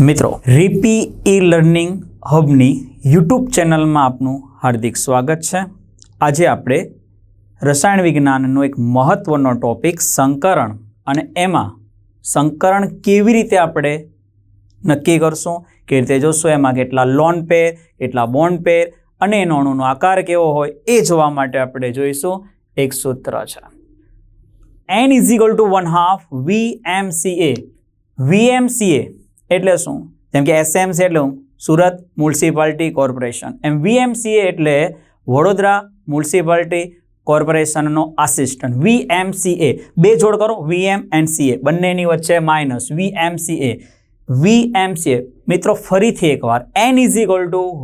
મિત્રો રીપી e learning હબની YouTube ચેનલમાં આપનું હાર્દિક સ્વાગત છે। આજે આપણે રસાયણ વિજ્ઞાનનો એક મહત્વનો ટોપિક સંકરણ અને એમાં સંકરણ કેવી રીતે આપણે નક્કી કરશું, કેવી રીતે જોશું, એમાં કેટલા લોન પેર, કેટલા બોન્ડ પેર અને એનો અણુનો આકાર કેવો હોય એ જોવા માટે આપણે જોઈશું એક સૂત્ર છે n = 1/2 VMCA। VMCA એટલે શું? જેમ કે SMC એટલે સુરત મ્યુનિસિપાલિટી કોર્પોરેશન, એમ VMCA એટલે વડોદરા મ્યુનિસિપાલિટી કોર્પોરેશનનો આસિસ્ટન્ટ VMCA। બે જોડ કરો VM and CA, બંનેની વચ્ચે માઇનસ VMCA। મિત્રો ફરીથી એકવાર n =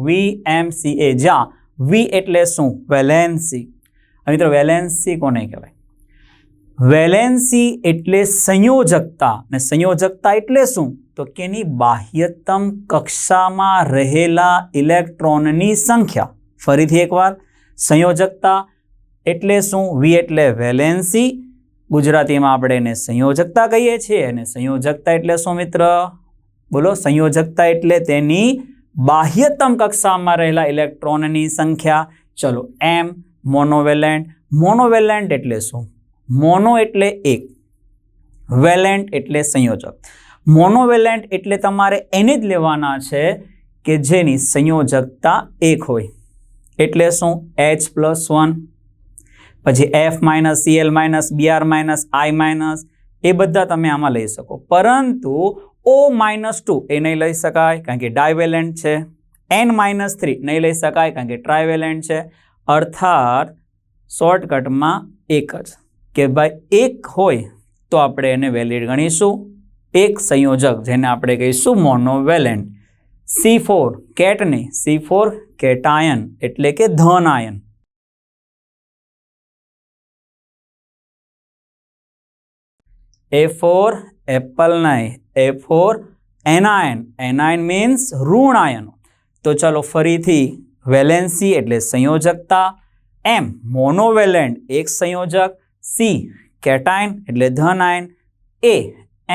VMCA, જ્યાં V એટલે શું? વેલેન્સી। મિત્રો વેલેન્સી કોને કહેવાય? વેલેન્સી એટલે સંયોજકતા, અને સંયોજકતા એટલે શું? તો કે એની બાહ્યતમ કક્ષામાં રહેલા ઇલેક્ટ્રોનની સંખ્યા। ફરીથી એકવાર, સંયોજકતા એટલે શું? V એટલે વેલેન્સી, ગુજરાતીમાં આપણે એને સંયોજકતા કહીએ છીએ। અને સંયોજકતા એટલે શું મિત્ર? બોલો, સંયોજકતા એટલે તેની બાહ્યતમ કક્ષામાં રહેલા ઇલેક્ટ્રોનની સંખ્યા। ચલો, M મોનોવેલેન્ટ। મોનોવેલેન્ટ એટલે શું? મોનો એટલે એક, વેલેન્ટ એટલે સંયોજક। મોનોવેલેન્ટ એટલે તમારે એને જ લેવાના છે કે જેની સંયોજકતા એક હોય। એટલે શું? H+1, પછી F-, Cl-, Br-, I- એ બધા તમે આમાં લઈ શકો, પરંતુ O-2 એ નહીં લઈ શકાય કારણ કે ડાયવેલેન્ટ છે। N-3 નહીં લઈ શકાય કારણ કે ટ્રાયવેલેન્ટ છે। અર્થાત શોર્ટકટમાં એક જ કે ભાઈ એક હોય તો આપણે એને વેલિડ ગણીશું, એક સંયોજક જેને આપણે કહીશું મોનોવેલેન્ટ। C4 કેટ નહીં, C4 કેટાયન એટલે કે ધન આયન। A4 એપલ નહીં, A4 એનાયન, એનાયન મીન્સ ઋણ આયનો। તો ચલો ફરીથી, વેલેન્સી એટલે સંયોજકતા, M મોનોવેલેન્ટ એક સંયોજક, C કેટાયન એટલે ધન આયન, A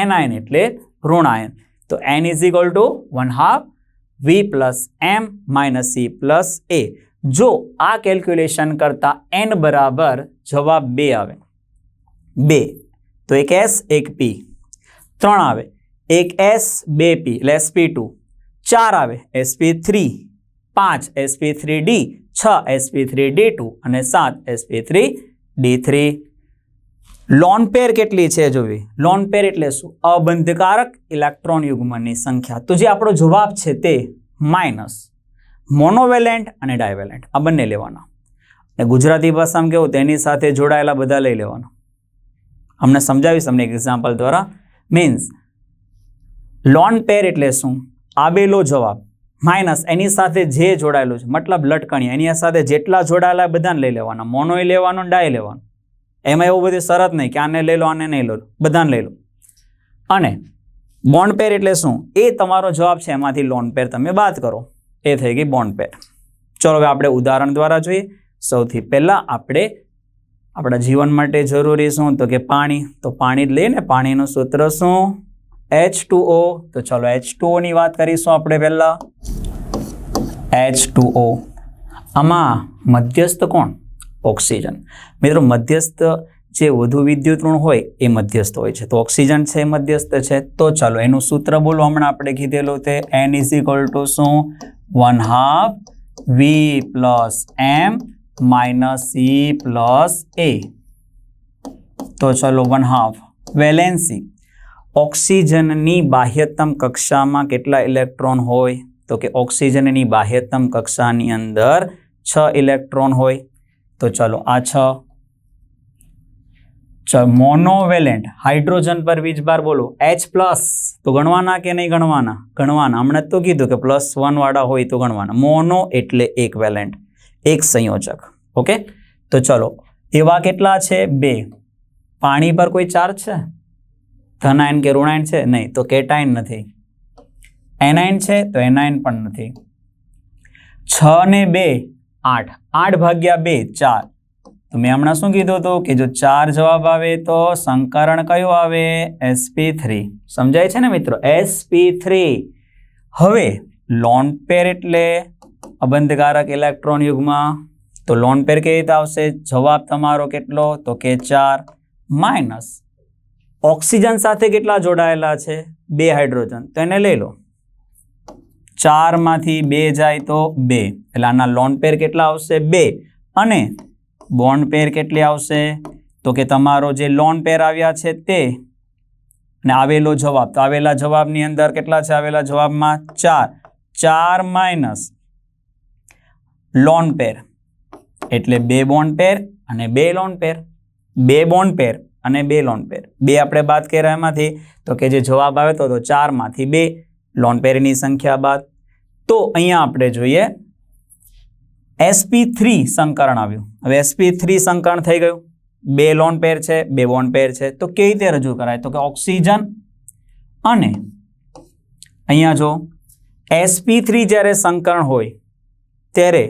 એનાયન એટલે ઋણ આયન। તો n = 1/2 V + M - C + A। જો આ કેલ્ક્યુલેશન કરતા n બરાબર જવાબ 2 આવે, 2 તો એક S એક P, 3 આવે એક S 2 P એટલે sp2, 4 આવે sp3, 5 sp3d, 6 sp3d2 અને 7 sp3d3। લોન પેર કેટલી છે જોવી? લોન પેર એટલે શું? અબંધકારક ઇલેક્ટ્રોન યુગ્મની સંખ્યા। તો જે આપણો જવાબ છે તે માઇનસ મોનોવેલેન્ટ અને ડાયવેલેન્ટ આ બંને લેવાના, અને ગુજરાતી ભાષામાં કેવું, તેની સાથે જોડાયેલા બધા લઈ લેવાના। અમને સમજાવીશ તમને એક એક્ઝામ્પલ દ્વારા। મીન્સ લોન પેર એટલે શું? આવેલો જવાબ માઇનસ એની સાથે જે જોડાયેલું છે, મતલબ લટકણી, એની સાથે જેટલા જોડાયેલા બધાને લઈ લેવાના, મોનોય લેવાનો, ડાય લેવાનો। એમાં એવું બધી શરત નહીં કે આને લઈ લો આને નહીં લો, બધાને લઈ લો। અને બોન્ડ પેર એટલે શું? એ તમારો જવાબ છે એમાંથી લોન પેર તમે બાદ કરો, એ થઈ ગઈ બોન્ડ પેર। ચલો હવે આપણે ઉદાહરણ દ્વારા જોઈએ। સૌથી પહેલા આપણે આપણા જીવન માટે જરૂરી શું? તો કે પાણી। તો પાણી જ લઈએ ને, પાણીનું સૂત્ર શું? H2O। તો ચલો H2O ની વાત કરીશું આપણે પહેલા। H2O આમાં મધ્યસ્થ કોણ? ઓક્સિજન। મિત્રો મધ્યસ્થ જે વધુ વિદ્યુત ઋણ હોય એ મધ્યસ્થ હોય છે, તો ઓક્સિજન છે એ મધ્યસ્થ છે। તો ચાલો એનું સૂત્ર બોલો, હમણાં આપણે કીધેલું તે n = શું? 1/2 V + M - C + A। તો ચલો 1/2 વેલેન્સી, ઓક્સિજનની બાહ્યતમ કક્ષામાં કેટલા ઇલેક્ટ્રોન હોય? તો કે ઓક્સિજનની બાહ્યતમ કક્ષાની અંદર 6 ઇલેક્ટ્રોન હોય। તો ચલો આ 6। મોનોવેલેન્ટ, હાઇડ્રોજન પર વીજભાર બોલો H+, તો ગણવાના કે નહીં ગણવાના? ગણવાના, હમણાં તો કીધું કે +1 વાળા હોય તો ગણવાના। મોનો એટલે એક વેલેન્ટ, એક સંયોજક। ઓકે, તો ચલો એવા કેટલા છે? 2। પાણી પર કોઈ ચાર્જ છે? ધનાયન કે ઋણાયન છે? નહીં, તો કેટાયન નથી। એનાયન છે? તો એનાયન પણ નથી। 6 ને 2 8, 8 ભાગ્યા 2 4। તો મેં હમણાં શું કીધું હતું કે જો 4 જવાબ આવે તો સંકરણ કયું આવે? sp3। સમજાય છે ને મિત્રો? sp3 હવે લોન પેર એટલે અબંધકારક ઇલેક્ટ્રોન યુગ્મ, તો લોન પેર કેવી રીતે આવશે? જવાબ તમારો કેટલો? તો કે 4 માઇનસ ઓક્સિજન સાથે કેટલા જોડાયેલા છે? 2 હાઇડ્રોજન, તો એને લઈ લો. 4 માંથી 2 જાય તો 2, એટલે આના લોન પેર કેટલા આવશે? 2. અને બોન્ડ પેર કેટલી આવશે? તો કે તમારો જે લોન પેર આવ્યા છે તે અને આવેલો જવાબ, તો આવેલા જવાબની અંદર કેટલા છે? આવેલા જવાબમાં 4. 4 માઇનસ લોન પેર એટલે 2 બોન્ડ પેર અને 2 લોન પેર. 2 બોન્ડ પેર અને 2 લોન પેર, 2 આપણે બાદ કર્યા એમાંથી, તો કે જે જવાબ આવે તો 4 માંથી 2 લોન પેરની સંખ્યા બાદ. તો અહીંયા આપણે જોઈએ sp3 સંકરણ આવ્યું. હવે sp3 સંકરણ થઈ ગયું, 2 લોન પેર છે, 2 બોન્ડ પેર છે, તો કેવી રીતે રજૂ કરાય? તો કે ઓક્સિજન અને અહીંયા જો sp3 જ્યારે સંકરણ હોય ત્યારે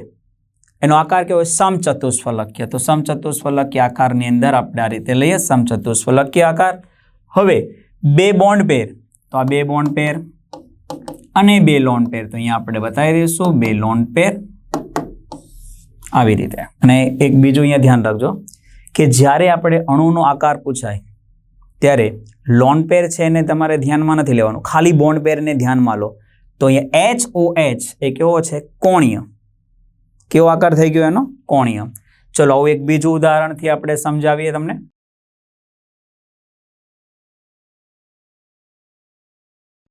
એનો આકાર કેવો હોય? સમચતુષ્ફલકીય. તો સમચતુષ્ફલકીય આકારની અંદર આપણે આ રીતે લઈએ, સમચતુષ્ફલકીય આકાર. હવે 2 બોન્ડ પેર, તો આ 2 બોન્ડ પેર અને 2 લોન પેર, તો અહીંયા આપણે બતાવી દઈશું 2 લોન પેર આવી રીતે. અને એક બીજું અહીંયા ધ્યાન રાખજો કે જ્યારે આપણે અણુનો આકાર પૂછાય ત્યારે લોન પેર છે એને તમારે ધ્યાનમાં નથી લેવાનું, ખાલી બોન્ડ પેરને ધ્યાનમાં લો. તો અહીંયા HOH એ કેવો છે? કોણીય. કેવો આકાર થઈ ગયો એનો? કોણીય. ચલો આવું એક બીજું ઉદાહરણથી આપણે સમજાવીએ તમને.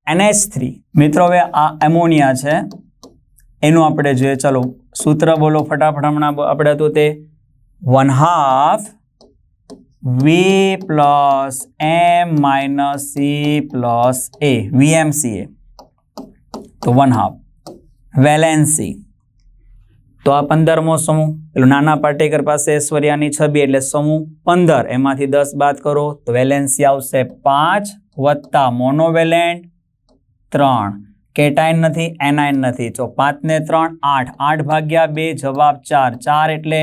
NH3 મિત્રો, હવે આ એમોનિયા છે એનું આપણે જોઈએ. ચલો સૂત્ર બોલો ફટાફટ. હમણાં આપણે હતું તે 1/2 V plus M minus C plus A, VMCA. તો 1/2 વેલેન્સી, તો આ 15મો સમૂહ. પેલું નાના પાર્ટીકલ પાસે ઐશ્વર્યાની છબી એટલે સમૂહ 15, એમાંથી 10 બાદ કરો તો વેલેન્સી આવશે 5 વત્તા મોનોવેલેન્ટ 3. કેટાઇન નથી, એનાઇન નથી, તો 5 ને 3 8, 8 ભાગ્યા 2 જવાબ 4. 4 એટલે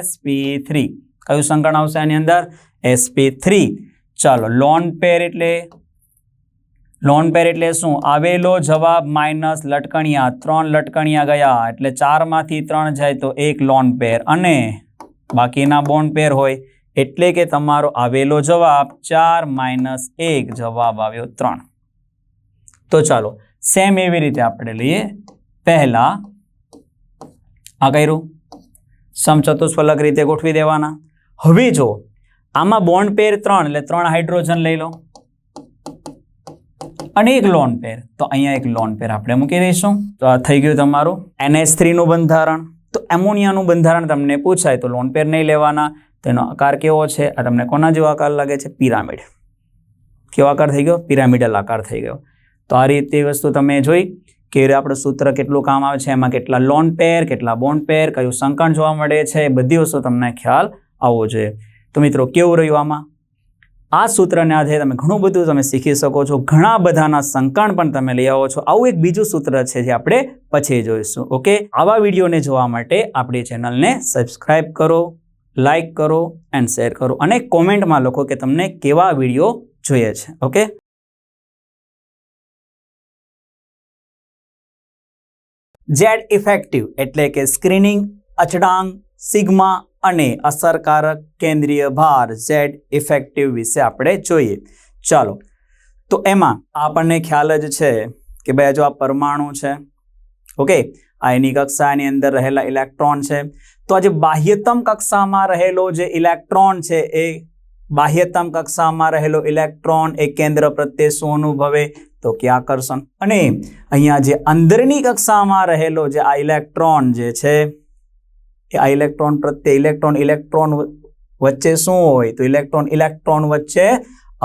sp3. કયું સંકરણ આવશે આની અંદર? sp3. ચાલો લોન પેર એટલે શું? આવેલો જવાબ માઇનસ લટકણિયા, 3 લટકણિયા ગયા એટલે 4 માંથી 3 જાય તો 1 લોન પેર અને બાકીના બોન્ડ પેર હોય એટલે કે તમારો આવેલો જવાબ 4 માઇનસ 1 જવાબ આવ્યો 3. તો ચાલો સેમ એવી રીતે આપણે લઈએ. પહેલા આ કર્યું, સમચતુષ્ફલક રીતે ગોઠવી દેવાના. હવે જો આમાં બોન્ડ પેર 3 એટલે 3 હાઇડ્રોજન લઈ લો અને 1 લોન પેર, તો અહીંયા 1 લોન પેર આપણે મૂકી દઈશું. તો આ થઈ ગયું તમારું NH3 નું બંધારણ. તો એમોનિયાનું બંધારણ તમને પૂછાય તો લોન પેર નહીં લેવાના. તેનો આકાર કેવો છે? આ તમને કોના જેવો આકાર લાગે છે? પિરામિડ. કેવો આકાર થઈ ગયો? પિરામિડલ આકાર થઈ ગયો. તો આ રીતે વસ્તુ તમે જોઈ કે આપણું સૂત્ર કેટલું કામ આવે છે, એમાં કેટલા લોન પેર, કેટલા બોન્ડ પેર, કયું સંકરણ જોવા મળે છે, એ બધી વસ્તુ તમને ખ્યાલ આવવો જોઈએ. તો મિત્રો કેવું રહ્યું આમાં? આ સૂત્રને આધારે તમે ઘણું બધું તમે શીખી શકો છો, ઘણા બધાના સંકરણ પણ તમે લઈ આવો છો. આવું એક બીજું સૂત્ર છે જે આપણે પછી જોઈશું. ઓકે, આવા વિડીયોને જોવા માટે આપણી ચેનલને સબસ્ક્રાઇબ કરો, લાઇક કરો એન્ડ શેર કરો અને કોમેન્ટમાં લખો કે તમને કેવા વિડીયો જોઈએ છે. ઓકે. Z ઇફેક્ટિવ એટલે કે સ્ક્રીનિંગ અચળાંક સિગ્મા અને અસરકારક કેન્દ્રીય ભાર Z ઇફેક્ટિવ વિશે આપણે જોઈએ. ચાલો, તો એમાં આપણને ખ્યાલ જ છે કે ભાઈ જો આ પરમાણુ છે, ઓકે, આ એની કક્ષાની અંદર રહેલા ઇલેક્ટ્રોન છે. તો આ જે બાહ્યતમ કક્ષામાં રહેલો જે ઇલેક્ટ્રોન છે એ બાહ્યતમ કક્ષામાં રહેલો ઇલેક્ટ્રોન એ કેન્દ્ર પ્રત્યે શું અનુભવે? તો કે આકર્ષણ. અને અહીંયા જે અંદરની કક્ષામાં રહેલો જે આ ઇલેક્ટ્રોન જે છે એ આ ઇલેક્ટ્રોન પ્રત્યે ઇલેક્ટ્રોન વચ્ચે શું હોય? તો ઇલેક્ટ્રોન વચ્ચે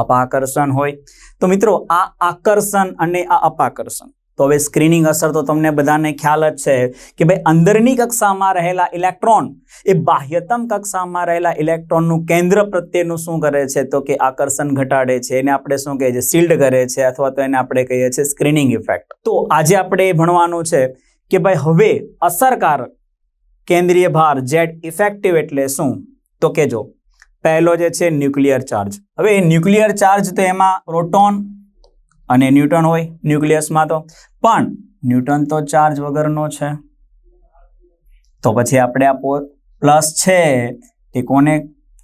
અપાકર્ષણ હોય. તો મિત્રો આ આકર્ષણ અને આ અપાકર્ષણ, તો હવે સ્ક્રીનિંગ અસર તો તમને બધાને ખ્યાલ જ છે કે ભાઈ અંદરની કક્ષામાં રહેલા ઇલેક્ટ્રોન એ બાહ્યતમ કક્ષામાં રહેલા ઇલેક્ટ્રોનનું કેન્દ્ર પ્રત્યેનું શું કરે છે? તો કે આકર્ષણ ઘટાડે છે. એને આપણે શું કહીએ છીએ? શિલ્ડ કરે છે, અથવા તો એને આપણે કહીએ છીએ સ્ક્રીનિંગ ઇફેક્ટ. તો આજે આપણે એ ભણવાનું છે કે ભાઈ હવે અસરકારક કેન્દ્રીય ભાર Z ઇફેક્ટિવ એટલે શું? તો કે જો પહેલો જે છે ન્યુક્લિયર ચાર્જ. હવે ન્યુક્લિયર ચાર્જ તો એમાં પ્રોટોન અને ન્યુટ્રોન હોય ન્યુક્લિયસમાં. તો પણ ન્યૂટન તો ચાર્જ વગરનો છે, તો પછી આપણે આ પ્લસ છે એ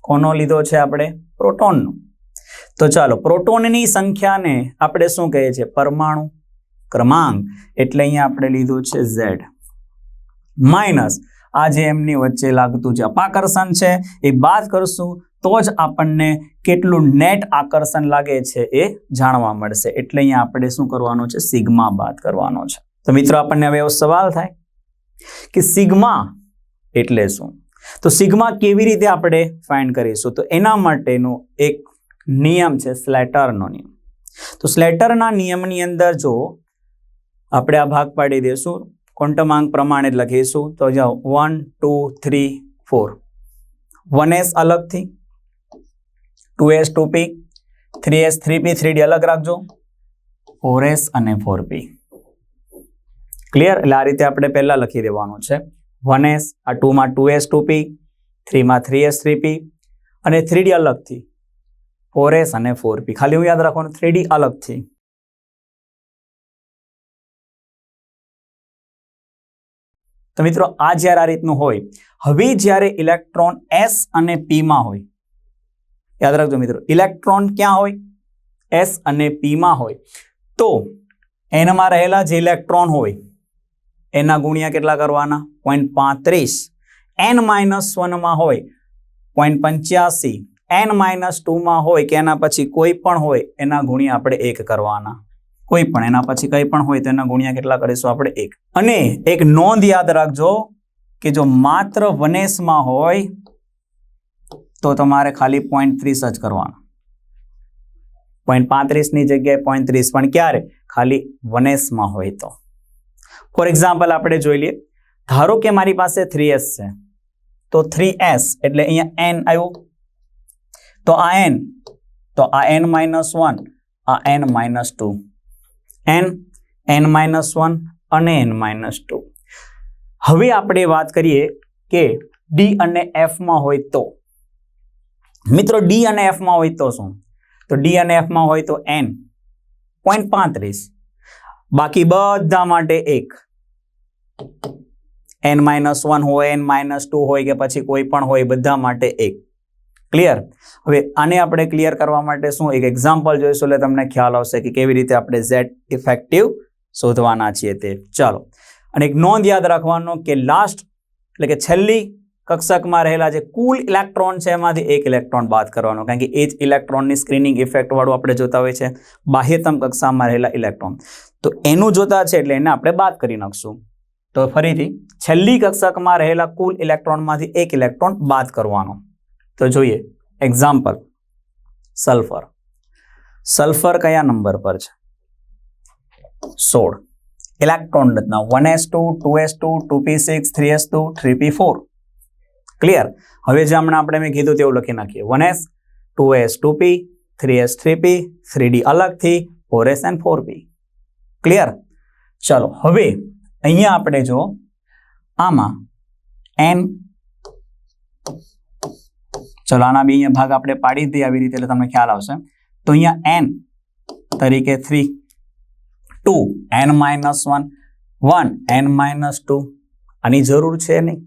કોનો લીધો છે આપણે? પ્રોટોનનો. તો ચાલો, પ્રોટોનની સંખ્યાને આપણે શું કહીએ છીએ? પરમાણુ ક્રમાંક. એટલે અહીંયા આપણે લીધું છે Z માઇનસ આ જે એમની વચ્ચે લાગતું જે અપાકર્ષણ છે એ બાદ કરશું તો જ આપણને કેટલું નેટ આકર્ષણ લાગે છે એ જાણવા મળશે. એટલે અહીંયા આપણે શું કરવાનું છે? સિગ્મા બાદ કરવાનો છે. તો મિત્રો આપણને હવે એવો સવાલ થાય કે સિગ્મા એટલે શું? તો સિગ્મા કેવી રીતે આપણે ફાઇન્ડ કરીશું? તો એના માટેનો એક નિયમ છે સ્લેટરનો નિયમ. તો સ્લેટરના નિયમની અંદર જો આપણે આ ભાગ પાડી દઈશું, ક્વોન્ટમાંક પ્રમાણે લખીશું, તો જાઓ 1 2 3 4, 1s અલગથી, 2s 2p, 3s 3p 3d અલગ રાખજો, 4s અને 4p. ક્લિયર? એટલે આ રીતે આપણે પહેલા લખી દેવાનું છે 1s, આ 2 માં 2s 2p, 3 માં 3s 3p અને 3d અલગથી, 4s અને 4p. ખાલી હું યાદ રાખવાનું 3d અલગથી. તો મિત્રો આ જ્યારે આ રીતનું હોય, હવે જ્યારે ઇલેક્ટ્રોન S અને P માં હોય, યાદ રાખજો મિત્રો, ઇલેક્ટ્રોન ક્યાં હોય? S અને P માં હોય. તો એનામાં રહેલા જે ઇલેક્ટ્રોન હોય એના ગુણ્યા કેટલા કરવાના? 0.35. n-1 માં હોય 0.85, n-2 માં હોય કે એના પછી કોઈ પણ હોય એના ગુણ્યા આપણે 1 કરવાના. કોઈ પણ એના પછી કંઈ પણ હોય તો એના ગુણ્યા કેટલા કરીશું આપણે? 1. અને એક નોંધ યાદ રાખજો કે જો માત્ર 1s માં હોય તો તમારે ખાલી 0.30 જ કરવાના. 0.35 ની જગ્યાએ 0.30, પણ ક્યારે? ખાલી 1s માં હોય તો. ફોર એક્ઝામ્પલ આપણે જોઈ લઈએ, ધારો કે મારી પાસે 3s છે, તો 3s એટલે અહીંયા n આવ્યું, તો આ n, તો આ n-1, આ n-2, n-1 અને n-2. હવે આપણે વાત કરીએ કે D અને F માં હોય તો. મિત્રો D અને F માં હોય તો શું? તો D અને F માં હોય તો n 0.35, બાકી બધા માટે 1, n-1 હોય, n-2 હોય કે પછી કોઈ પણ હોય, બધા માટે 1. ક્લિયર? હવે આને આપણે ક્લિયર કરવા માટે શું એક એક્ઝામ્પલ જોઈશું એટલે તમને ખ્યાલ આવશે કે કેવી રીતે આપણે Z ઇફેક્ટિવ શોધવાના છીએ તે. ચાલો, અને એક નોંધ યાદ રાખવાનો કે લાસ્ટ એટલે કે છેલ્લી કક્ષકમાં રહેલા જે કુલ ઇલેક્ટ્રોન છે એમાંથી એક ઇલેક્ટ્રોન બાદ કરવાનો, કારણ કે એ જ ઇલેક્ટ્રોનની સ્ક્રીનિંગ ઇફેક્ટ વાળું આપણે જોતા હોય છે બાહ્યતમ કક્ષામાં રહેલા ઇલેક્ટ્રોન. તો એનું જોતા છે એટલે એને આપણે બાદ કરી નાખશું. તો ફરીથી છેલ્લી કક્ષકમાં રહેલા કુલ ઇલેક્ટ્રોનમાંથી એક ઇલેક્ટ્રોન બાદ કરવાનો. તો જોઈએ એક્ઝામ્પલ, સલ્ફર. સલ્ફર કયા નંબર પર છે? 16. ઇલેક્ટ્રોન રચના 1s2, 2s2, 2p6, 3s2, 3p4. Clear? હવે જે હમણાં આપણે મેં કીધું તેવું લખી નાખીએ, 1s, 2s 2p, 3s 3p, 3d અલગથી, 4s and 4p. ક્લિયર? ચલો, હવે અહીંયા આપણે જો આમાં n, ચલો આના બી અહીંયા ભાગ આપણે પાડી દઈએ આવી રીતે એટલે તમને ખ્યાલ આવશે. તો અહીંયા n તરીકે 3, 2, n-1, 1, n-2 આની જરૂર છે નહીં.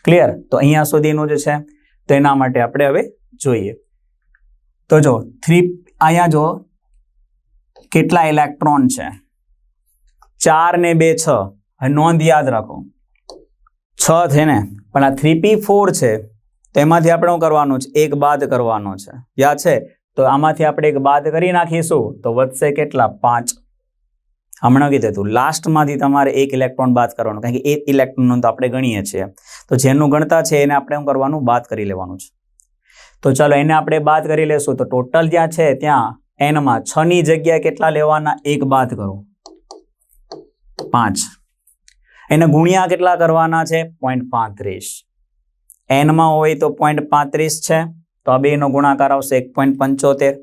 ક્લિયર? તો અહીંયા સુધીનું જે છે તો એના માટે આપણે હવે જોઈએ. તો જો 3, અહીંયા જો કેટલા ઇલેક્ટ્રોન છે? 4 ને 2 6. હવે નોંધ યાદ રાખો 6 છે ને, પણ આ 3p4 છે તો એમાંથી આપણે શું કરવાનું છે? 1 બાદ કરવાનો છે. યાદ છે? તો આમાંથી આપણે 1 બાદ કરી નાખીશું તો વધશે કેટલા? 5. હમણાં કીધું હતું લાસ્ટમાંથી તમારે 1 ઇલેક્ટ્રોન બાદ કરવાનું, કારણ કે 1 ઇલેક્ટ્રોન તો આપણે ગણીએ છીએ. તો જેનું ગણતા છે એને આપણે શું કરવાનું? બાદ કરી લેવાનું છે. તો ચાલો એને આપણે બાદ કરી લેશું. તો ટોટલ જ્યાં છે ત્યાં n માં 6 ની જગ્યાએ કેટલા લેવાના? 1 બાદ કરો, 5. એને ગુણ્યા કેટલા કરવાના છે? 0.35. n માં હોય તો 0.35 છે, તો આ બેનો ગુણાકાર આવશે 1.75.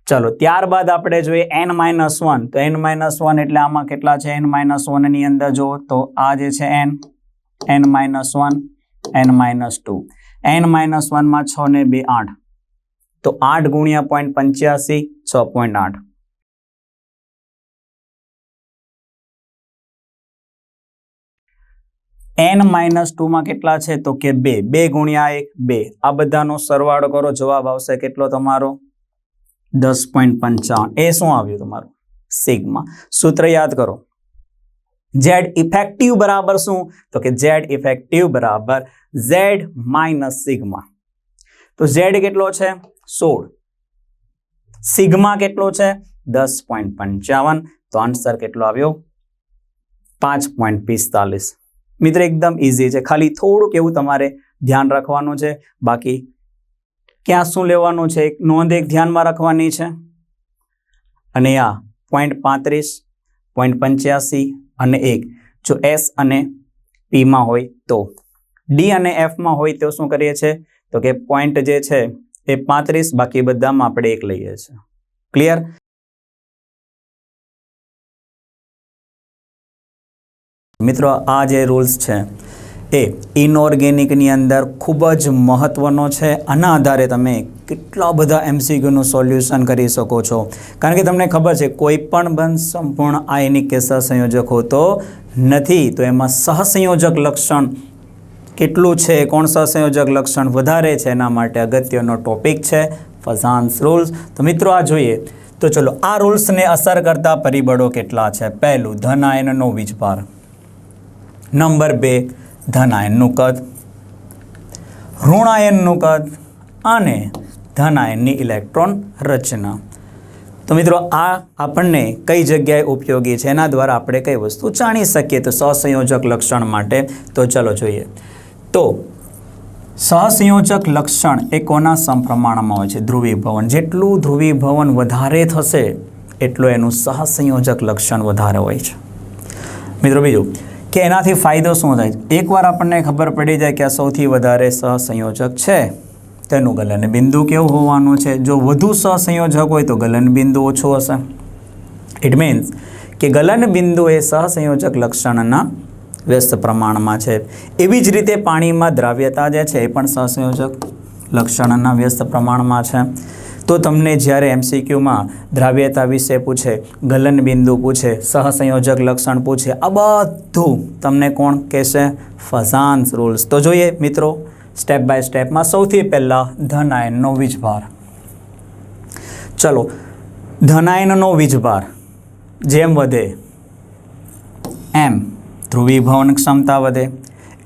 ચલો, ત્યારબાદ આપણે જોઈએ n-1. તો n-1 એટલે આમાં કેટલા છે? n-1 ની અંદર જો તો આ જે છે n, n-1, n-2. n-1 માં 6 ને 2 8, તો 8 ગુણ્યા 0.85, 6.8. n-2 માં કેટલા છે તો કે 2, 2 ગુણ્યા 1 2, આ બધાનો સરવાળો કરો, જવાબ આવશે કેટલો તમારો 10.55. એ શું આવ્યું તમારું સિગ્મા. સૂત્ર યાદ કરો, Z ઇફેક્ટિવ બરાબર શું તો કે Z ઇફેક્ટિવ બરાબર Z માઇનસ સિગ્મા. તો Z કેટલો છે 16, સિગ્મા કેટલો છે 10.55. તો આન્સર કેટલો આવ્યો 5.45. મિત્ર એકદમ ઇઝી છે, ખાલી થોડુંક એવું તમારે ધ્યાન રાખવાનું છે. બાકી ક્યાં શું લેવાનું છે, એક નોંધ એક ધ્યાનમાં રાખવાની છે. અને આ 0.35, 0.85 અને 1 જો S અને P માં હોય તો, D અને F માં હોય તો શું કરીએ છીએ તો કે પોઈન્ટ જે છે એ 35, બાકી બધામાં આપણે 1 લઈએ છીએ. ક્લિયર? મિત્રો આ જે રૂલ્સ છે એ ઇનઓર્ગેનિકની અંદર ખૂબ જ મહત્વનો છે. આના આધારે તમે કેટલા બધા MCQનું સોલ્યુશન કરી શકો છો. કારણ કે તમને ખબર છે કોઈ પણ બંધ સંપૂર્ણ આયનિક કે સહસંયોજક હોતો નથી. તો એમાં સહસંયોજક લક્ષણ કેટલું છે, કોણ સહસંયોજક લક્ષણ વધારે છે, એના માટે અગત્યનો ટોપિક છે ફઝાન્સ રૂલ્સ. તો મિત્રો આ જોઈએ તો ચલો આ રૂલ્સને અસર કરતા પરિબળો કેટલા છે. પહેલું ધન આયનનો વીજભાર, નંબર 2 ધન આયનનું કદ, ઋણ આયનનું કદ અને ધન આયનની ઇલેક્ટ્રોન રચના. તો મિત્રો આ આપણને કઈ જગ્યાએ ઉપયોગી છે, એના દ્વારા આપણે કઈ વસ્તુ જાણી શકીએ તો સહસંયોજક લક્ષણ માટે. તો ચલો જોઈએ. તો સહસંયોજક લક્ષણ એ કોના સમપ્રમાણમાં હોય છે? ધ્રુવીભવન. જેટલું ધ્રુવીભવન વધારે થશે એટલું એનું સહસંયોજક લક્ષણ વધારે હોય છે. મિત્રો બીજું કે એનાથી ફાયદો શું થાય? એકવાર આપણને ખબર પડી જાય કે આ સૌથી વધારે સહસંયોજક છે, તેનું ગલન બિંદુ કેવું હોવાનું છે. જો વધુ સહસંયોજક હોય તો ગલન બિંદુ ઓછું હશે. ઇટ મીન્સ કે ગલન બિંદુ એ સહસંયોજક લક્ષણના વ્યસ્ત પ્રમાણમાં છે. એવી જ રીતે પાણીમાં દ્રાવ્યતા જે છે એ પણ સહસંયોજક લક્ષણના વ્યસ્ત પ્રમાણમાં છે. તો તમને જ્યારે MCQમાં દ્રાવ્યતા વિશે પૂછે, ગલન બિંદુ પૂછે, સહસંયોજક લક્ષણ પૂછે, આ બધું તમને કોણ કહેશે? ફઝાન્સ રૂલ્સ. તો જોઈએ મિત્રો સ્ટેપ બાય સ્ટેપમાં. સૌથી પહેલાં ધન આયનનો વીજભાર. ચલો, ધન આયનનો વીજભાર જેમ વધે એમ ધ્રુવીભવન ક્ષમતા વધે.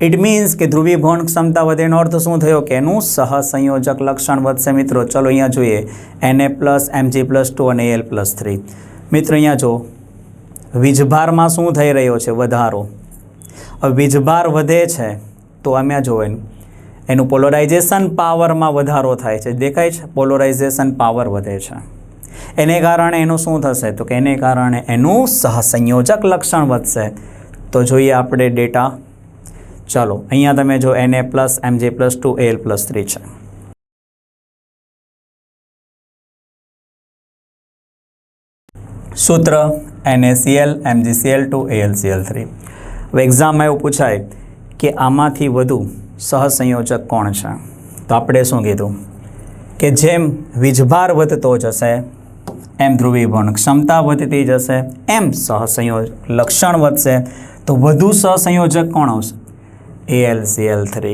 ઇટ મીન્સ કે ધ્રુવીભવન ક્ષમતા વધે એનો અર્થ શું થયો કે એનું સહસંયોજક લક્ષણ વધશે. મિત્રો ચલો અહીંયા જોઈએ Na+, Mg+2 અને Al+3. મિત્રો અહીંયા જો વીજભારમાં શું થઈ રહ્યો છે? વધારો. હવે વીજભાર વધે છે તો અમે જો એનું પોલરાઇઝેશન પાવરમાં વધારો થાય છે. દેખાય છે? પોલરાઇઝેશન પાવર વધે છે. એને કારણે એનું શું થશે તો કે એને કારણે એનું સહસંયોજક લક્ષણ વધશે. તો જોઈએ આપણે ડેટા. ચાલો અહીંયા તમે જો Na+, Mg+2, Al+3 છે. સૂત્ર NaCl, MgCl2, AlCl3. હવે એક્ઝામમાં એવું પૂછાય કે આમાંથી વધુ સહસંયોજક કોણ છે? તો આપણે શું કીધું કે જેમ વીજભાર વધતો જશે એમ ધ્રુવીભવન ક્ષમતા વધતી જશે, એમ સહસંયોજક લક્ષણ વધશે. તો વધુ સહસંયોજક કોણ આવશે? AlCl3.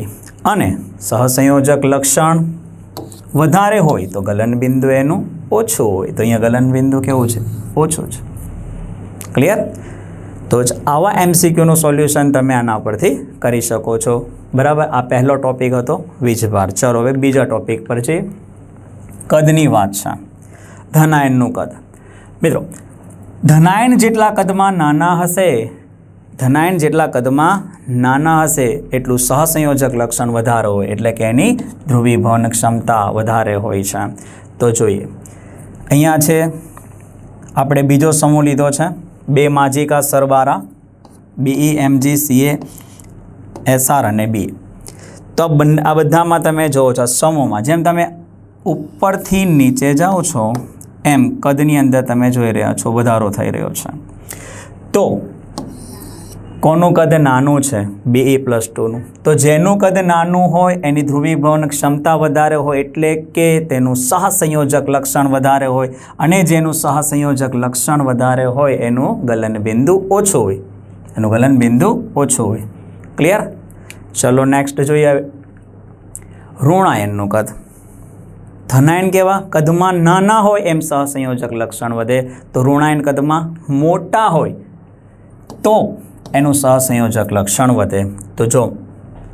અને સહસંયોજક લક્ષણ વધારે હોય તો ગલન બિંદુ એનું ઓછું હોય. તો અહીંયા ગલન બિંદુ કેવું છે? ઓછું છે. ક્લિયર? તો જ આવા MCQનું સોલ્યુશન તમે આના પરથી કરી શકો છો. બરાબર? આ પહેલો ટોપિક હતો વીજભાર. ચલો હવે બીજા ટોપિક પર જઈએ. કદની વાત છે. ધન આયનનું કદ. મિત્રો ધન આયન જેટલા કદમાં નાના હશે, ધન આયન જેટલા કદમાં નાના હશે એટલું સહસંયોજક લક્ષણ વધારે હોય, એટલે કે એની ધ્રુવીભવન ક્ષમતા વધારે હોય છે. તો જોઈએ અહીંયા છે આપણે બીજો સમૂહ લીધો છે, 2 માજિકા સરબારા Be, Mg, Ca, Sr અને B. તો આ બધામાં તમે જોવો છો સમૂહમાં જેમ તમે ઉપરથી નીચે જાઓ છો એમ કદની અંદર તમે જોઈ રહ્યા છો વધારો થઈ રહ્યો છે. તો કોનું કદ નાનું છે? Be+2નું. તો જેનું કદ નાનું હોય એની ધ્રુવીભવન ક્ષમતા વધારે હોય, એટલે કે તેનું સહસંયોજક લક્ષણ વધારે હોય, અને જેનું સહસંયોજક લક્ષણ વધારે હોય એનું ગલન બિંદુ ઓછું હોય. એનું ગલન બિંદુ ઓછું હોય. ક્લિયર? ચલો નેક્સ્ટ જોઈએ. ઋણાયનનું કદ. ધનાયન કેવા? કદમાં નાના હોય એમ સહસંયોજક લક્ષણ વધે. તો ઋણાયન કદમાં મોટા હોય તો એનું સહસંયોજક લક્ષણ વધે. તો જો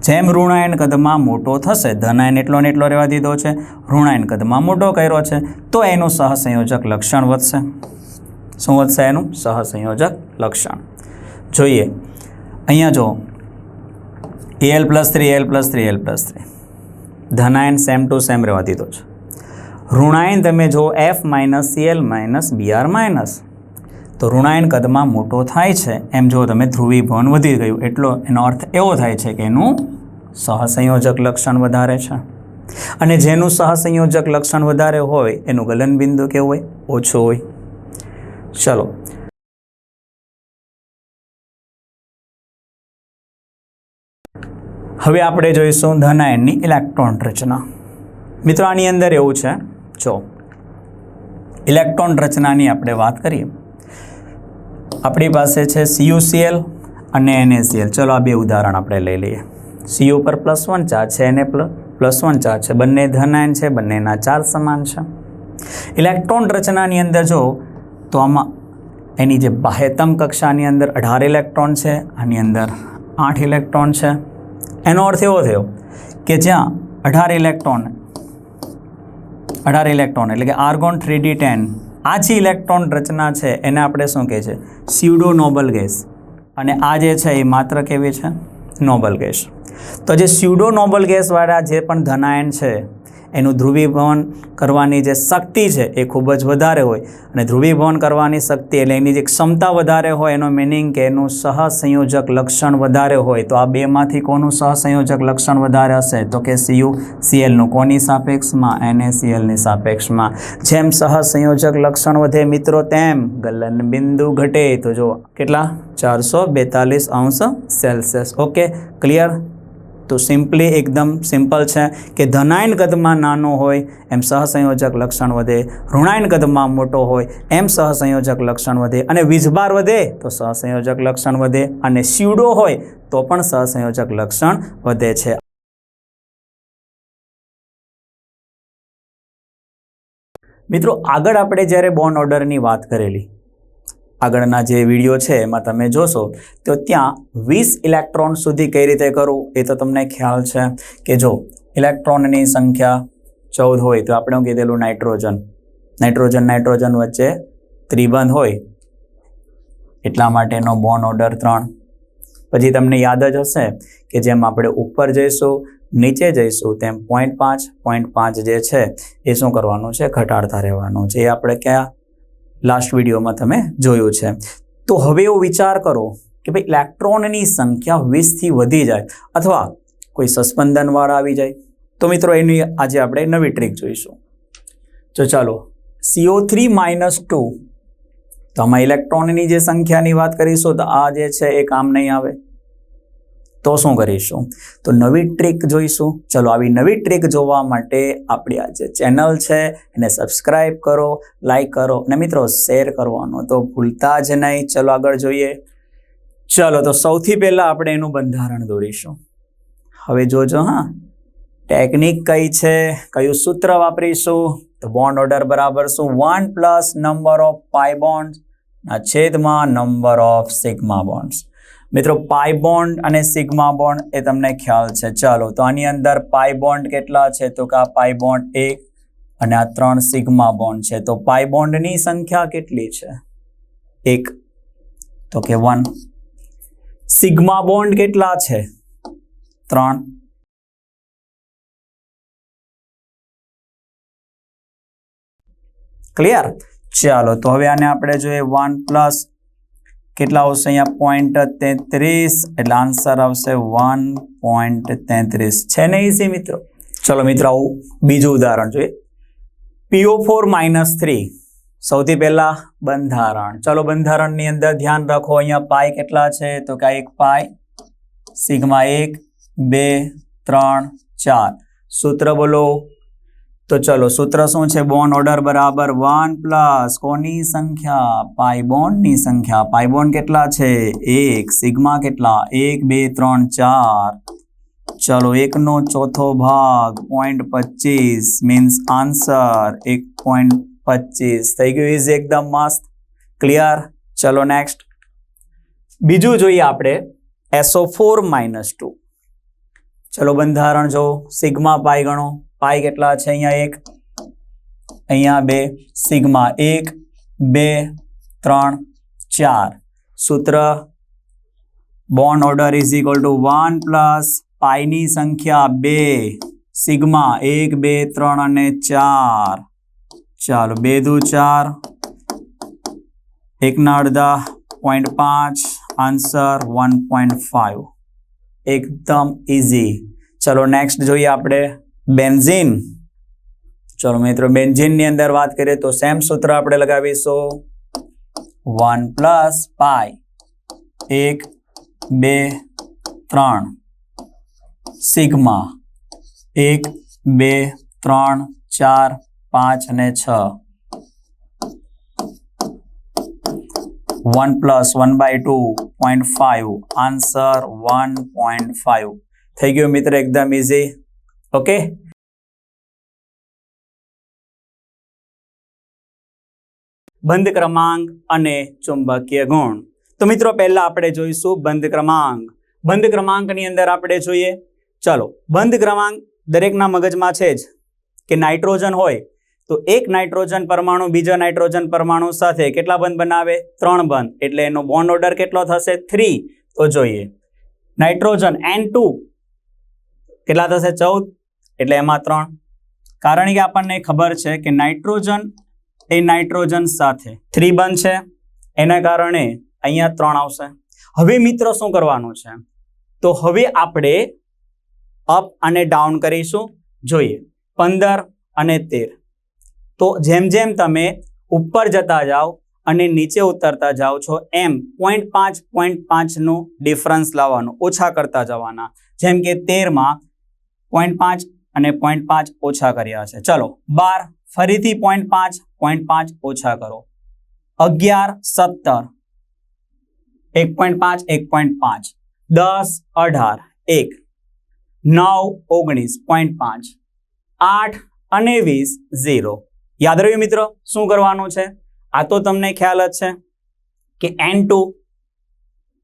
જેમ ઋણાયન કદમાં મોટો થશે, ધનાયન એટલો ને એટલો રહેવા દીધો છે, ઋણાયન કદમાં મોટો કર્યો છે, તો એનું સહસંયોજક લક્ષણ વધશે. શું વધશે? એનું સહસંયોજક લક્ષણ. જોઈએ અહીંયા જો Al+3 Al+3 Al+3, ધનાયન same to same રહેવા દીધો છે. ઋણાયન તમે જો F-Cl-Br-, તો ઋણાયન કદમાં મોટો થાય છે એમ જો તમે ધ્રુવીભવન વધી ગયું, એટલો એનો અર્થ એવો થાય છે કે એનું સહસંયોજક લક્ષણ વધારે છે. અને જેનું સહસંયોજક લક્ષણ વધારે હોય એનું ગલનબિંદુ કેવું હોય? ઓછું હોય. ચલો હવે આપણે જોઈશું ધનાયનની ઇલેક્ટ્રોન રચના. મિત્રો આની અંદર એવું છે, જો ઇલેક્ટ્રોન રચનાની આપણે વાત કરીએ, આપણી પાસે છે CuCl અને NaCl. ચલો આ બે ઉદાહરણ આપણે લઈ લઈએ. Cu પર +1 ચાર્જ છે, Na +1 ચાર્જ છે, બંને ધનાયન છે, બંનેના ચાર્જ સમાન છે. ઇલેક્ટ્રોન રચનાની અંદર જો તો આમાં એની જે બાહ્યતમ કક્ષાની અંદર 18 ઇલેક્ટ્રોન છે, આની અંદર 8 ઇલેક્ટ્રોન છે. એનો અર્થ એવો થયો કે જ્યાં 18 ઇલેક્ટ્રોન એટલે કે આર્ગોન 3d10, આ જે ઇલેક્ટ્રોન રચના છે એને આપણે શું કહે છે? Pseudo noble gas. અને આ જે છે એ માત્ર કેવી છે? Noble gas. તો જે સ્યુડો નોબલ ગેસવાળા જે પણ ધનાયન છે એનું ધ્રુવીભવન કરવાની જે શક્તિ છે એ ખૂબ જ વધારે હોય. અને ધ્રુવીભવન કરવાની શક્તિ એટલે એની જે ક્ષમતા વધારે હોય, એનો મિનિંગ કે એનું સહસંયોજક લક્ષણ વધારે હોય. તો આ બેમાંથી કોનું સહસંયોજક લક્ષણ વધારે હશે? તો કે CuClનું. કોની સાપેક્ષમાં? NaClની સાપેક્ષમાં. જેમ સહસંયોજક લક્ષણ વધે મિત્રો તેમ ગલનબિંદુ ઘટે. તો જો કેટલા? 442°C. Okay, clear? તો સિમ્પલી એકદમ સિમ્પલ છે કે ધનાયન કદમાં નાનો હોય એમ સહસંયોજક લક્ષણ વધે, ઋણાયન કદમાં મોટો હોય એમ સહસંયોજક લક્ષણ વધે, અને વીજભાર વધે તો સહસંયોજક લક્ષણ વધે, અને સ્યુડો હોય તો પણ સહસંયોજક લક્ષણ વધે છે. મિત્રો આગળ આપણે જ્યારે બોન્ડ ઓર્ડરની વાત કરેલી, આગળના જે વિડીયો છે એમાં તમે જોશો તો ત્યાં 20 ઇલેક્ટ્રોન સુધી કઈ રીતે કરવું એ તો તમને ખ્યાલ છે કે જો ઇલેક્ટ્રોનની સંખ્યા 14 હોય તો આપણે કીધેલું નાઇટ્રોજન વચ્ચે ત્રિબંધ હોય એટલા માટેનો બોન્ડ ઓર્ડર 3. પછી તમને યાદ જ હશે કે જેમ આપણે ઉપર જઈશું નીચે જઈશું તેમ 0.5 જે છે એ શું કરવાનું છે? ઘટાડતા રહેવાનું છે. એ આપણે ક્યાં લાસ્ટ વિડીયોમાં તમે જોયું છે. તો હવે એવો વિચાર કરો કે ભાઈ ઇલેક્ટ્રોનની સંખ્યા 20થી વધી જાય અથવા કોઈ સસ્પંદનવાળા આવી જાય તો મિત્રો એની આજે આપણે નવી ટ્રીક જોઈશું. તો ચાલો CO3-2, તો આમાં ઇલેક્ટ્રોનની જે સંખ્યાની વાત કરીશું તો આ જે છે એ કામ નહીં આવે. તો શું કરીશું? તો નવી ટ્રીક જોઈશું. ચલો આવી નવી ટ્રીક જોવા માટે આપણી આ જે ચેનલ છે એને સબસ્ક્રાઈબ કરો, લાઈક કરો અને મિત્રો શેર કરવાનું તો ભૂલતા જ નહીં. ચલો આગળ જોઈએ. ચલો તો સૌથી પહેલાં આપણે એનું બંધારણ દોરીશું. હવે જોજો હા, ટેકનિક કઈ છે, કયું સૂત્ર વાપરીશું? તો બોન્ડ ઓર્ડર બરાબર શું? 1 + નંબર ઓફ પાઈ બોન્ડ ના છેદમાં નંબર ઓફ સિગ્મા બોન્ડ્સ. મિત્રો પાઈ બોન્ડ અને સિગ્મા બોન્ડ એ તમને ખ્યાલ છે. ચાલો તો આની અંદર પાઈ બોન્ડ કેટલા છે? તો કે આ પાઈ બોન્ડ 1 અને આ 3 સિગ્મા બોન્ડ છે. તો પાઈ બોન્ડની સંખ્યા કેટલી છે? 1. તો કે 1. સિગ્મા બોન્ડ કેટલા છે? 3. ક્લિયર? ચાલો તો હવે આને આપણે જોઈએ 1 + કેટલા આવશે અહીંયા? 0.33, એટલે આન્સર આવશે 1.33. છે ને ઈઝી મિત્રો? ચલો મિત્રો આવું બીજું ઉદાહરણ જોઈએ. PO4-3. સૌથી પહેલા બંધારણ. ચલો બંધારણની અંદર ધ્યાન રાખો, અહીંયા પાઈ કેટલા છે? તો કે 1 પાઈ, સિગ્મા 1, 2, 3, 4. સૂત્ર બોલો. तो चलो सूत्र शू है, बोन्ड ऑर्डर बराबर 1 प्लस कोनी संख्या पाई बोन्ड नी संख्या। पाई बोन्ड केटला छे 1, सिग्मा केटला 1 2 3 4। चलो 1 નો ચોથો ભાગ 0.25 मीन्स आंसर 1.25 થઈ ગયું। ઇઝ એકદમ મસ્ત, ક્લિયર। चलो नेक्स्ट बीजू જોઈએ આપણે SO4-2। चलो બંધારણ જો, સિગ્મા પાઈ ગણો। પાઈ કેટલા છે અહીંયા 1, અહીંયા 2, સિગ્મા 1 2 3 4। सूत्र bond order is equal to 1 plus પાઈની સંખ્યા 2 સિગ્મા 1 2 3 અને 4। ચાલો 2 દુ 4, 1 ના અડધા 0.5, आंसर 1.5। एकदम इजी। चलो नेक्स्ट જોઈએ આપણે બેન્ઝીન। चलो મિત્રો બેન્ઝીન ની અંદર વાત કરીએ તો સેમ સૂત્ર આપણે લગાવીશું 1 પ્લસ પાઈ 1 2 3 સિગ્મા 1 2 3 4 5 અને 6। 1 प्लस 1/2 0.5, आंसर 1.5 થઈ ગયો મિત્ર, એકદમ ઇઝી। ओके, બંધ ક્રમાંક અને ચુંબકીય ગુણ। તો મિત્રો પહેલા આપણે જોઈશું બંધ ક્રમાંક। બંધ ક્રમાંકની અંદર આપણે જોઈએ, ચલો બંધ ક્રમાંક દરેકના મગજમાં છે જ કે નાઇટ્રોજન હોય તો એક નાઇટ્રોજન પરમાણુ બીજા નાઇટ્રોજન પરમાણુ સાથે કેટલા બંધ બનાવે? 3 બંધ। એટલે એનો બોન્ડ ઓર્ડર કેટલો થશે? 3। તો જોઈએ નાઇટ્રોજન N2 કેટલા થશે? 14। એટલે એમાં 3, કારણ કે આપણને ખબર છે કે નાઇટ્રોજન એ નાઇટ્રોજન સાથે 3 બંધ છે, એના કારણે અહીંયા 3 આવશે। હવે મિત્રો શું કરવાનું છે? તો હવે આપણે અપ અને ડાઉન કરીશું। જોઈએ 15 અને 13। તો જેમ જેમ તમે ઉપર જતા જાઓ અને નીચે ઉતરતા જાઓ છો એમ 0.5 નું ડિફરન્સ લાવવાનું, ઓછા કરતા જવાના। જેમ કે 13 માં 0.5 અને 0.5 ઓછા કર્યા છે। ચલો 12 ફરીથી 0.5 ઓછા કરો। 11 17 1.5 1.5 10 18 1 9 19 0.5 8 અને 20 0। યાદ રહ્યું મિત્રો શું કરવાનું છે? આ તો તમને ખ્યાલ જ છે કે N2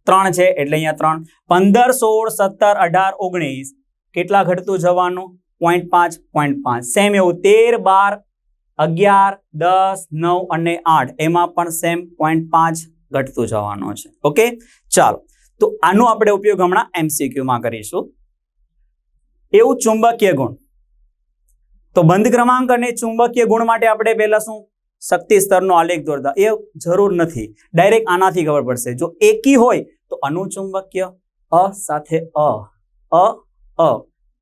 3 છે એટલે અહીંયા 3। 15 16 17 18 19 કેટલા ઘટતું જવાનું? 0.5 સેમ એવું 13 12 11 10 9 અને 8 એમાં પણ સેમ 0.5 ઘટતું જવાનું છે। ઓકે, ચાલો તો આનો આપણે ઉપયોગ હમણાં MCQ માં કરીશું। એવું ચુંબકીય ગુણ, તો બંધ ક્રમાંક અને ચુંબકીય ગુણ માટે આપણે પહેલા શું શક્તિ સ્તરનો આલેખ દોરતા? એ જરૂર નથી, ડાયરેક્ટ આનાથી ખબર પડશે। જો એકી હોય તો અનુચુંબકીય, અ સાથે અ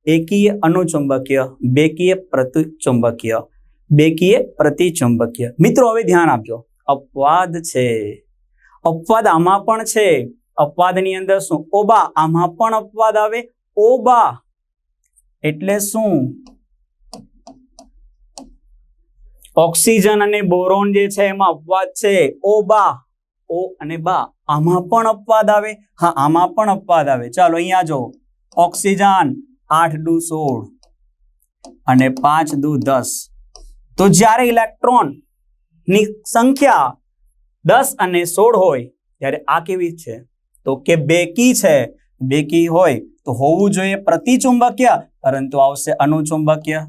एकीय अनुचुंबकीय, बेकीय प्रतिचुंबकीय, बेकीय प्रतिचुंबकीय। मित्रों हवे ध्यान आपजो, अपवाद छे, अपवाद आमां पण छे। अपवादनी अंदर शुं? ओबा, आमां पण अपवाद आवे ओबा एटले शुं? ऑक्सीजन अने बोरोन जे छे एमां अपवाद छे ओबा, ओ अने बा। आमां पण अपवाद आवे, हाँ आमां पण अपवाद आवे। चालो अहींया जो ऑक्सीजन 8 दू 16 અને 5 દू 10। તો જ્યારે ઇલેક્ટ્રોન ની સંખ્યા 10 અને 16 હોય ત્યારે આ કેવી છે? તો કે બેકી છે। બેકી હોય તો હોવું જોઈએ પ્રતિચુંબકીય, પરંતુ આવશે અનુચુંબકીય।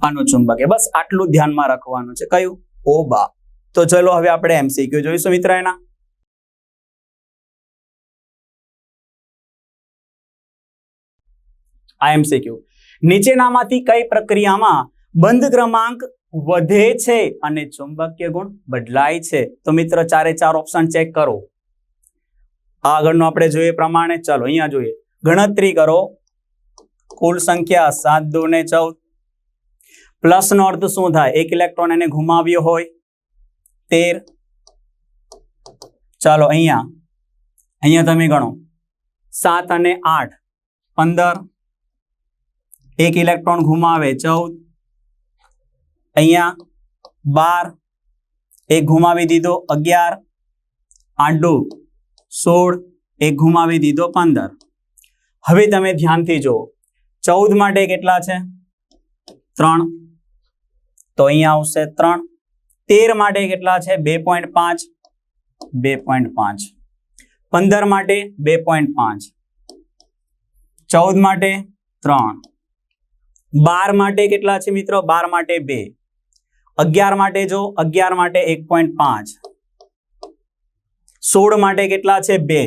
અનુચુંબકીય, બસ આટલું ધ્યાનમાં રાખવાનું છે। કયું? ઓબા। તો ચલો હવે આપણે એમસીક્યુ જોઈશું મિત્ર એના। MCQ, નીચેનામાંથી કઈ પ્રક્રિયામાં બંધ ક્રમાંક વધે છે અને ચુંબકીય ગુણ બદલાય છે? તો મિત્ર 4 ઓપ્શન ચેક કરો। આગળનો આપણે જોઈએ પ્રમાણે, ચાલો અહીંયા જોઈએ, ગણતરી કરો। કુલ સંખ્યા 7 2 ને 14। પ્લસ નો અર્થ શું થાય? એક ઇલેક્ટ્રોન એને ઘુમાવ્યો હોય 13। ચાલો અહીંયા તમે ગણો 7 અને 8 15, एक इलेक्ट्रॉन घुमावे 14, अहींया 12, एक घुमावी दीधो 11, 8 दू 16, एक घुमावी दीधो 15। हवे तमे ध्यानथी जो 14 माटे केटला छे 3, तो अहींया आवशे 3। 13 माटे केटला छे 2.5, 2.5। 15 माटे 2.5, 14 माटे 3, 12 माटे केटला छे मित्रों 12 माटे 2, 11 माटे जो 11 माटे 1.5, 16 माटे केटला छे 2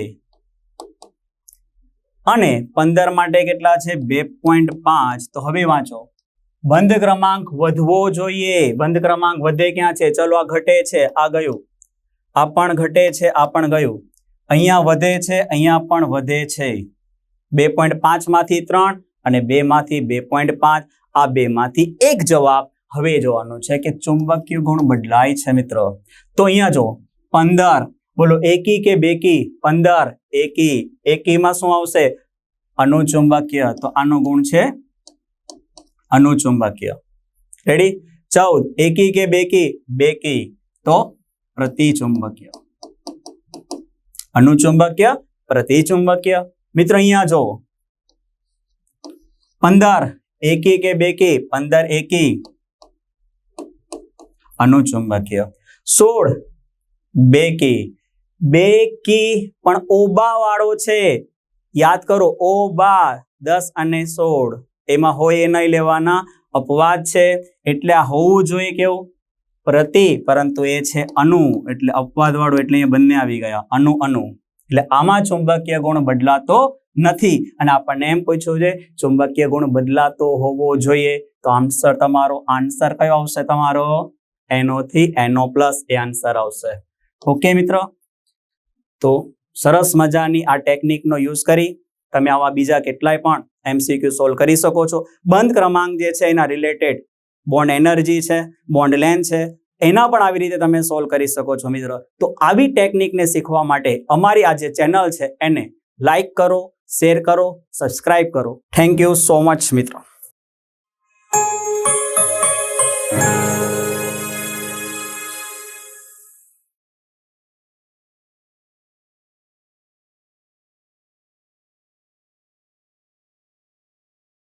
અને 15 માટે કેટલા છે 2.5। તો હવે વાંચો, બંધ ક્રમાંક વધવો જોઈએ। બંધ ક્રમાંક વધે ક્યાં છે? ચલો આ ઘટે છે, આ ગયું, આ પણ ઘટે છે, આ પણ ગયું, અહીંયા વધે છે, અહીંયા પણ વધે છે। 2.5 માંથી 3 અને 2 માંથી 2.5, આ 2 માંથી એક જવાબ। હવે જોવાનું છે કે ચુંબકીય ગુણ બદલાય છે મિત્રો। તો અહીંયા જો 15, બોલો એકી કે બેકી? 15 એકી, એकीમાં શું આવશે? અનુચુંબકીય। તો આનો ગુણ છે અનુચુંબકીય। રેડી? 14 એકી કે બેકી? બેકી, તો પ્રતિચુંબકીય। અનુચુંબકીય, પ્રતિચુંબકીય। મિત્રો અહીંયા જો 15 એકી કે બેકી? 15 એકી, અનુચુંબકીય। 16 બેકી, બેકી પણ ઓબા વાળો છે, યાદ કરો ઓબા। 10 અને 16 એમાં હોય એ નહીં લેવાના, અપવાદ છે, એટલે આ હોવું જોઈએ કેવું? પ્રતિ, પરંતુ એ છે અનુ, એટલે અપવાદ વાળું, એટલે અહીંયા બંને આવી ગયા, અનુ અનુ, એટલે આમાં ચુંબકીય ગુણ બદલાતો નથી। અને આપણને એમ પૂછ્યું છે ચુંબકીય ગુણ બદલાતો હોવો જોઈએ, તો આન્સર તમારો આન્સર કયો આવશે? તમારો NO થી NO+, એ આન્સર આવશે। ઓકે મિત્રો, તો સરસ મજાની આ ટેકનિકનો યુઝ કરી તમે આવા બીજા કેટલાય પણ MCQ સોલ્વ કરી શકો છો। બંધ ક્રમાંક જે છે એના રિલેટેડ બોન્ડ એનર્જી છે, બોન્ડ લેન્થ છે, એના પણ આવી રીતે તમે સોલ્વ કરી શકો છો મિત્રો। તો આવી ટેકનિકને શીખવા માટે અમારી આ જે ચેનલ છે એને લાઈક કરો, શેર કરો, સબસ્ક્રાઇબ કરો। થેન્ક યુ સો મચ મિત્રો।